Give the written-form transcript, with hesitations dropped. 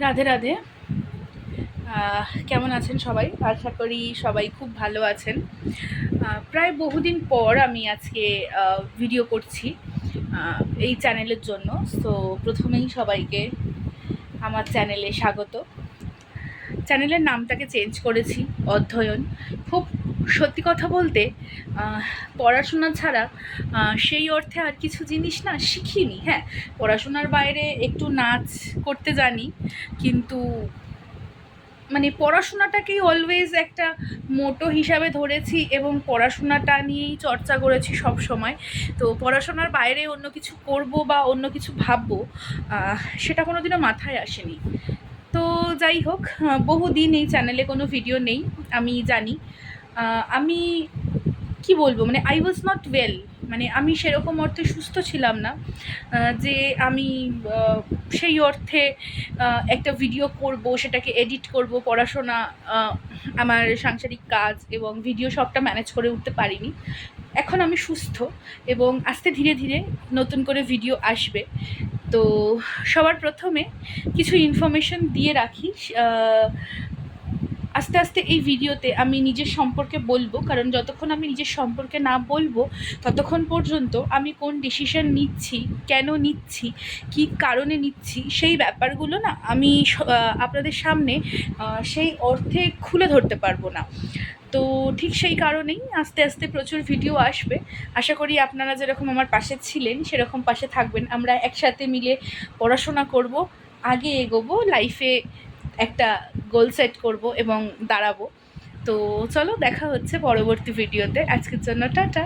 রাধে রাধে। কেমন আছেন সবাই? আশা করি সবাই খুব ভালো আছেন। প্রায় বহুদিন পর আমি আজকে ভিডিও করছি এই চ্যানেলের জন্য। সো প্রথমেই সবাইকে আমার চ্যানেলে স্বাগত। চ্যানেলের নামটাকে চেঞ্জ করেছি, অধ্যয়ন। খুব সত্যি কথা বলতে পড়াশোনা ছাড়া সেই অর্থে আর কিছু জিনিস না শিখিনি। হ্যাঁ, পড়াশোনার বাইরে একটু নাচ করতে জানি, কিন্তু মানে পড়াশোনাটাকেই অলওয়েজ একটা মোটো হিসাবে ধরেছি এবং পড়াশোনাটা নিয়েই চর্চা করেছি সব সময়। তো পড়াশোনার বাইরে অন্য কিছু করব বা অন্য কিছু ভাববো, সেটা কোনো দিনও মাথায় আসেনি। তো যাই হোক, বহুদিন এই চ্যানেলে কোনো ভিডিও নেই, আমি জানি। আমি কি বলবো, মানে আই ওয়াজ নট ওয়েল, মানে আমি সেরকম অর্থে সুস্থ ছিলাম না যে আমি সেই অর্থে একটা ভিডিও করব, সেটাকে এডিট করব, পড়াশোনা, আমার সাংসারিক কাজ এবং ভিডিও সবটা ম্যানেজ করে উঠতে পারিনি। এখন আমি সুস্থ এবং আস্তে ধীরে ধীরে নতুন করে ভিডিও আসবে। তো সবার প্রথমে কিছু ইনফরমেশন দিয়ে রাখি। আস্তে আস্তে এই ভিডিওতে আমি নিজের সম্পর্কে বলবো, কারণ যতক্ষণ আমি নিজের সম্পর্কে না বলবো ততক্ষণ পর্যন্ত আমি কোন ডিসিশন নিচ্ছি, কেন নিচ্ছি, কী কারণে নিচ্ছি, সেই ব্যাপারগুলো না আমি আপনাদের সামনে সেই অর্থে খুলে ধরতে পারবো না। তো ঠিক সেই কারণেই আস্তে আস্তে প্রচুর ভিডিও আসবে। আশা করি আপনারা যেরকম আমার পাশে ছিলেন সেরকম পাশে থাকবেন। আমরা একসাথে মিলে পড়াশোনা করব, আগে এগোবো, লাইফে একটা গোল সেট করব এবং দাঁড়াবো। তো চলো, দেখা হচ্ছে পরবর্তী ভিডিওতে। আজকের জন্য টাটা।